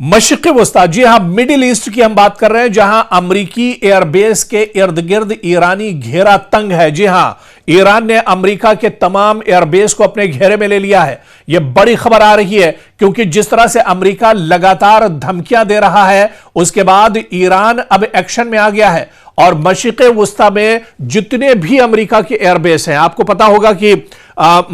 मशरिक़ वस्ता, जी हां, middle east की हम बात कर रहे हैं, जहां अमरीकी एयरबेस के इर्द गिर्द ईरानी घेरा तंग है। जी हां, ईरान ने अमेरिका के तमाम एयरबेस को अपने घेरे में ले लिया है। यह बड़ी खबर आ रही है क्योंकि जिस तरह से अमेरिका लगातार धमकियां दे रहा है, उसके बाद ईरान अब एक्शन में आ गया है और मशरिक़ वस्ता में जितने भी अमेरिका के एयरबेस हैं, आपको पता होगा कि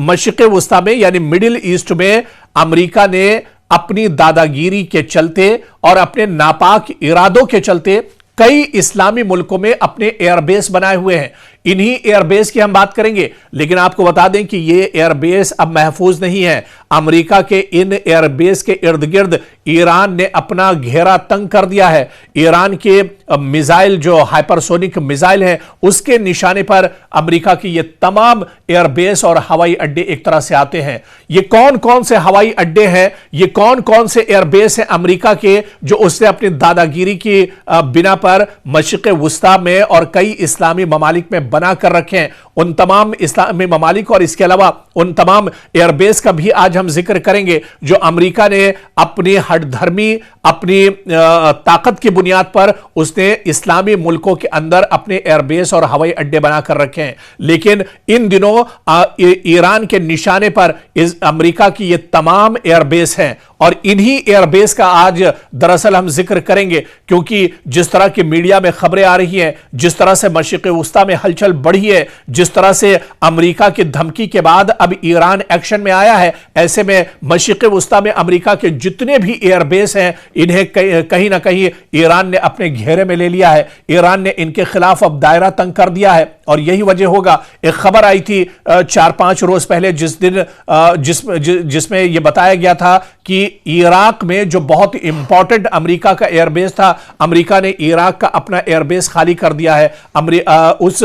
मशरिक़ वस्ता में यानी मिडिल ईस्ट में अमेरिका ने अपनी दादागिरी के चलते और अपने नापाक इरादों के चलते कई इस्लामी मुल्कों में अपने एयरबेस बनाए हुए हैं। इन्हीं एयरबेस की हम बात करेंगे, लेकिन आपको बता दें कि ये एयरबेस अब महफूज नहीं है। अमेरिका के इन एयरबेस के इर्द गिर्द ईरान ने अपना घेरा तंग कर दिया है। ईरान के मिसाइल, जो हाइपरसोनिक मिसाइल हैं, उसके निशाने पर अमेरिका की ये तमाम एयरबेस और हवाई अड्डे एक तरह से आते हैं। ये कौन कौन से हवाई अड्डे हैं, ये कौन कौन से एयरबेस हैं अमेरिका के, जो उसने अपनी दादागिरी की बिना पर मशरिक़ वस्ता में और कई इस्लामी ममालिक में बना कर रखे हैं। उन तमाम इस्लामी ममालिक और इसके अलावा उन तमाम एयरबेस का भी आज हम जिक्र करेंगे जो अमेरिका ने अपनी हठधर्मी, अपनी ताकत की बुनियाद पर उसने इस्लामी मुल्कों के अंदर अपने एयरबेस और हवाई अड्डे बनाकर रखे हैं। लेकिन इन दिनों ईरान के निशाने पर अमेरिका की ये तमाम एयरबेस हैं और इन्हीं एयरबेस का आज दरअसल हम जिक्र करेंगे, क्योंकि जिस तरह की मीडिया में खबरें आ रही हैं, जिस तरह से मशरिक़ वस्ता में हलचल बढ़ी है, जिस तरह से अमेरिका की धमकी के बाद अब ईरान एक्शन में आया है, ऐसे में मशरिक़ वस्ता में अमेरिका के जितने भी एयरबेस हैं, इन्हें कहीं ना कहीं ईरान ने अपने घेरे में ले लिया है। ईरान ने इनके खिलाफ अब दायरा तंग कर दिया है और यही वजह होगा। एक खबर आई थी 4-5 रोज पहले जिसमें यह बताया गया था कि इराक में जो बहुत इंपॉर्टेंट अमेरिका का एयरबेस था, अमेरिका ने इराक का अपना एयरबेस खाली कर दिया है। उस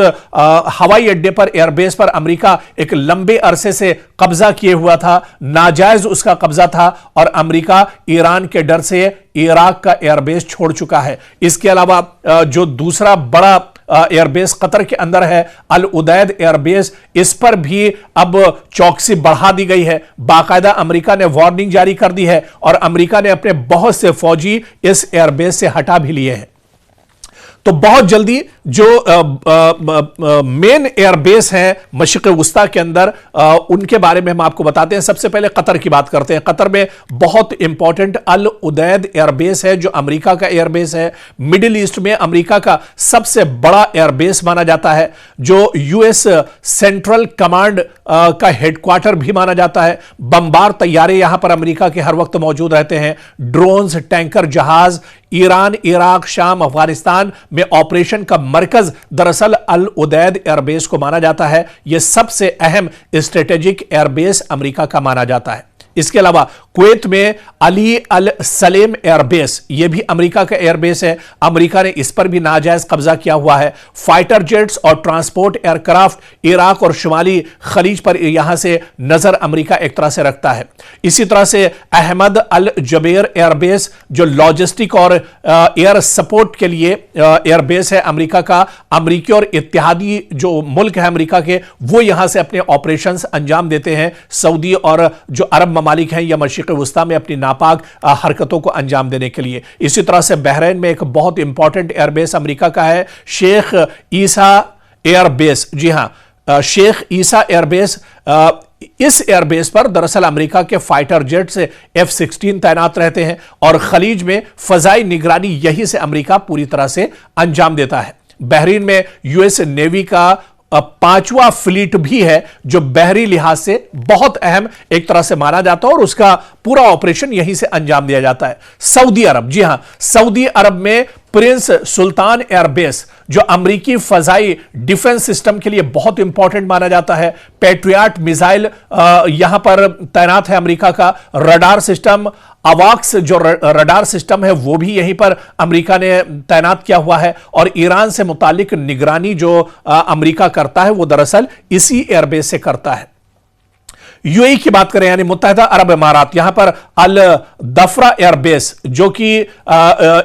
हवाई अड्डे पर, एयरबेस पर अमेरिका एक लंबे अरसे से कब्जा किए हुआ था, नाजायज उसका कब्जा था और अमेरिका ईरान के डर से इराक का एयरबेस छोड़ चुका है। इसके अलावा जो दूसरा बड़ा एयरबेस कतर के अंदर है, अल उदैद एयरबेस, इस पर भी अब चौकसी बढ़ा दी गई है। बाकायदा अमेरिका ने वार्निंग जारी कर दी है और अमेरिका ने अपने बहुत से फौजी इस एयरबेस से हटा भी लिए हैं। तो बहुत जल्दी जो मेन एयरबेस हैं मशरिक़ वस्ता के अंदर, उनके बारे में हम आपको बताते हैं। सबसे पहले कतर की बात करते हैं। कतर में बहुत इंपॉर्टेंट अल उदैद एयरबेस है जो अमेरिका का एयरबेस है। मिडिल ईस्ट में अमेरिका का सबसे बड़ा एयरबेस माना जाता है, जो यूएस सेंट्रल कमांड का हेडक्वार्टर भी माना जाता है। बमबार तैयारे यहां पर अमेरिका के हर वक्त मौजूद रहते हैं। ड्रोन्स, टैंकर, जहाज, ईरान, इराक, शाम, अफगानिस्तान में ऑपरेशन का मरकज दरअसल अल उदैद एयरबेस को माना जाता है। यह सबसे अहम स्ट्रेटेजिक एयरबेस अमेरिका का माना जाता है। इसके अलावा कुवैत में अली अल सलेम एयरबेस, यह भी अमेरिका का एयरबेस है। अमेरिका ने इस पर भी नाजायज कब्जा किया हुआ है। फाइटर जेट्स और ट्रांसपोर्ट एयरक्राफ्ट इराक और शुमाली खलीज पर यहां से नजर अमेरिका एक तरह से रखता है। इसी तरह से अहमद अल जबेर एयरबेस, जो लॉजिस्टिक और एयर सपोर्ट के लिए एयरबेस है अमेरिका का। अमेरिकी और इत्तेहादी जो मुल्क है अमेरिका के, वो यहां से अपने ऑपरेशंस अंजाम देते हैं। सऊदी और जो अरब ममालिक हैं या मशरिक़ वस्ता में अपनी नापाक हरकतों को अंजाम देने के लिए। इसी तरह से बहरीन में एक बहुत इंपॉर्टेंट एयरबेस अमेरिका का है, शेख ईसा एयरबेस। जी हां, शेख ईसा एयरबेस। इस एयरबेस पर दरअसल अमेरिका के फाइटर जेट्स F-16 तैनात रहते हैं और खलीज में फजाई निगरानी यही से अमेरिका पूरी तरह से अंजाम देता है। बहरीन में यूएस नेवी का 5वां फ्लीट भी है, जो बहरी लिहाज से बहुत अहम एक तरह से माना जाता है और उसका पूरा ऑपरेशन यहीं से अंजाम दिया जाता है। सऊदी अरब, जी हां, सऊदी अरब में प्रिंस सुल्तान एयरबेस, जो अमेरिकी फजाई डिफेंस सिस्टम के लिए बहुत इंपॉर्टेंट माना जाता है। पैट्रियट मिसाइल यहां पर तैनात है अमेरिका का। रडार सिस्टम, अवाक्स जो रडार सिस्टम है, वो भी यहीं पर अमेरिका ने तैनात किया हुआ है और ईरान से मुतालिक निगरानी जो अमेरिका करता है, वो दरअसल इसी एयरबेस से करता है। यूएई की बात करें यानी मुत्तहिदा अरब इमारात, यहां पर अल दफरा एयरबेस, जो कि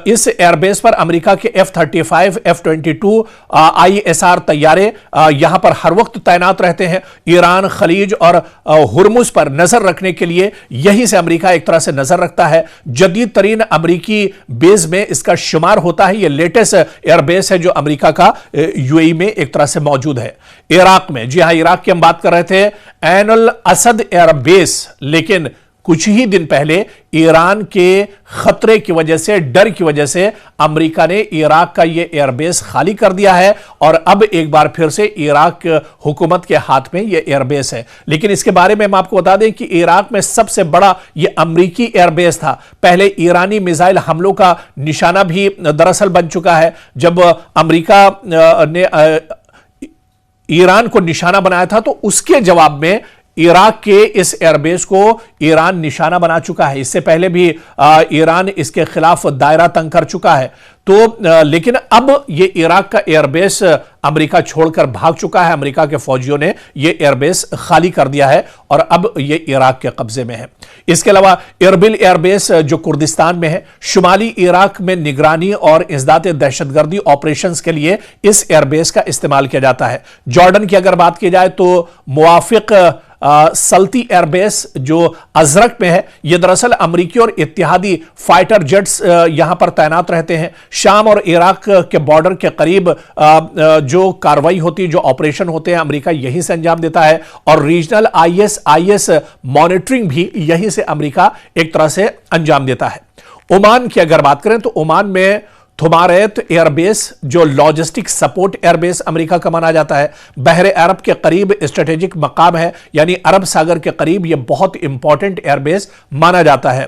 इस एयरबेस पर अमेरिका के F-35 F-22 ISR तैयारे यहां पर हर वक्त तैनात रहते हैं। ईरान, खलीज और हुर्मुज पर नजर रखने के लिए यहीं से अमेरिका एक तरह से नजर रखता है। जदीद तरीन अमेरिकी बेस में इसका शुमार होता है। यह लेटेस्ट एयरबेस है जो अमेरिका का यूएई में एक तरह से मौजूद है। इराक में, जी हां, इराक की हम बात कर रहे थे, ऐन अल असद एयरबेस, लेकिन कुछ ही दिन पहले ईरान के खतरे की वजह से, डर की वजह से अमेरिका ने इराक का यह एयरबेस खाली कर दिया है और अब एक बार फिर से इराक हुकूमत के हाथ में यह एयरबेस है। लेकिन इसके बारे में हम आपको बता दें कि इराक में सबसे बड़ा यह अमेरिकी एयरबेस था। पहले ईरानी मिसाइल हमलों का निशाना भी दरअसल बन चुका है। जब अमेरिका ने ईरान को निशाना बनाया था तो उसके जवाब में इराक के इस एयरबेस को ईरान निशाना बना चुका है। इससे पहले भी ईरान इसके खिलाफ दायरा तंग कर चुका है। तो लेकिन अब यह इराक का एयरबेस अमेरिका छोड़कर भाग चुका है। अमेरिका के फौजियों ने यह एयरबेस खाली कर दिया है और अब यह इराक के कब्जे में है। इसके अलावा एरबिल एयरबेस जो कुर्दिस्तान में है, शुमाली इराक में निगरानी और इंसदाद दहशतगर्दी ऑपरेशंस के लिए इस एयरबेस का इस्तेमाल किया जाता है। जॉर्डन की अगर बात की जाए तो मुवाफिक सल्ती एयरबेस जो अजरक में है, यह दरअसल अमेरिकी और इत्तेहादी फाइटर जेट्स यहां पर तैनात रहते हैं। शाम और इराक के बॉर्डर के करीब जो कार्रवाई होती है, जो ऑपरेशन होते हैं, अमेरिका यहीं से अंजाम देता है और रीजनल IS मॉनिटरिंग भी यहीं से अमेरिका एक तरह से अंजाम देता है। ओमान की अगर बात करें तो ओमान में थुमारैत एयरबेस जो लॉजिस्टिक सपोर्ट एयरबेस अमेरिका का माना जाता है, बहरे अरब के करीब स्ट्रेटेजिक मकाम है, यानी अरब सागर के करीब यह बहुत इंपॉर्टेंट एयरबेस माना जाता है।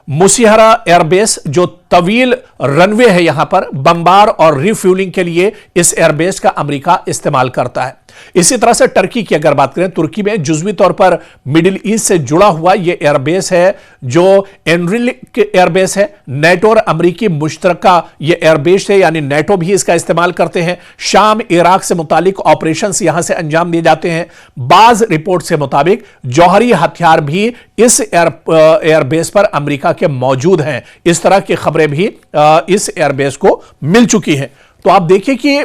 मुसिहरा एयरबेस जो तवील रनवे है, यहां पर बमबार और रिफ्यूलिंग के लिए इस एयरबेस का अमेरिका इस्तेमाल करता है। इसी तरह से टर्की की अगर बात करें, तुर्की में जुज़वी तौर पर मिडिल ईस्ट से जुड़ा हुआ यह एयरबेस है जो एनरिक एयरबेस है। नेटो और अमेरिकी मुश्तरका यह एयरबेस है, यानी नेटो भी इसका इस्तेमाल करते हैं। शाम इराक से मुतालिक ऑपरेशंस यहां से अंजाम दिए जाते हैं। बाज रिपोर्ट से मुताबिक जौहरी हथियार भी इस एयरबेस पर अमेरिका के मौजूद हैं। इस तरह की खबरें भी इस एयरबेस को मिल चुकी हैं। तो आप देखिए कि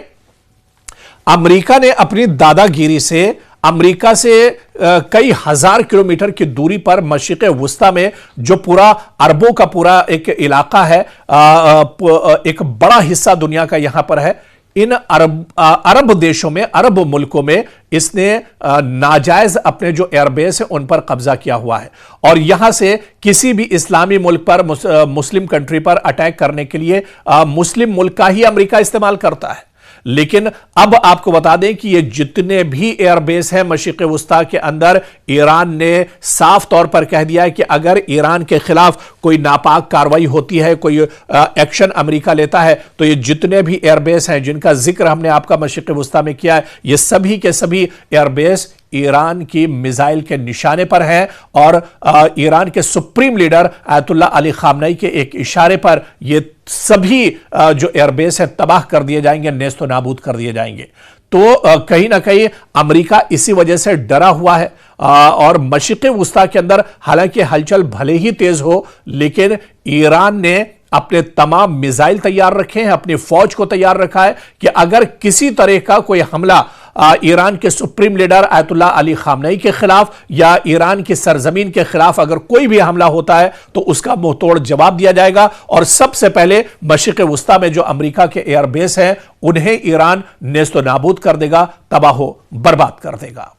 अमेरिका ने अपनी दादागिरी से अमेरिका से कई हजार किलोमीटर की दूरी पर मशरिक़ वुस्ता में जो पूरा अरबों का पूरा एक इलाका है, एक बड़ा हिस्सा दुनिया का यहां पर है, इन अरब देशों में, अरब मुल्कों में इसने नाजायज अपने जो एयरबेस है उन पर कब्जा किया हुआ है और यहां से किसी भी इस्लामी मुल्क पर, मुस्लिम कंट्री पर अटैक करने के लिए मुस्लिम मुल्क का ही अमेरिका इस्तेमाल करता है। लेकिन अब आपको बता दें कि ये जितने भी एयरबेस हैं मशरिक़ वुस्ता के अंदर, ईरान ने साफ तौर पर कह दिया है कि अगर ईरान के खिलाफ कोई नापाक कार्रवाई होती है, कोई एक्शन अमेरिका लेता है, तो ये जितने भी एयरबेस हैं जिनका जिक्र हमने आपका मशरिक़ वुस्ता में किया है, ये सभी के सभी एयरबेस ईरान की मिसाइल के निशाने पर हैं और ईरान के supreme leader Ayatollah Ali Khamenei के एक इशारे पर ये सभी जो एयरबेस है तबाह कर दिए जाएंगे, नेस्तो नाबूद कर दिए जाएंगे। तो कहीं ना कहीं अमेरिका इसी वजह से डरा हुआ है और मशरिक़ वुस्ता के अंदर हालांकि हलचल भले ही तेज हो, लेकिन ईरान ने अपने तमाम मिसाइल तैयार रखे हैं, अपनी फौज को तैयार रखा है कि अगर किसी तरह का कोई हमला ईरान के supreme leader Ayatollah Ali Khamenei के खिलाफ या ईरान की सरजमीन के खिलाफ अगर कोई भी हमला होता है तो उसका मुंहतोड़ जवाब दिया जाएगा और सबसे पहले मशरिक़ वुस्ता में जो अमेरिका के एयरबेस हैं उन्हें ईरान नेस्तो नाबूद कर देगा, तबाह बर्बाद कर देगा।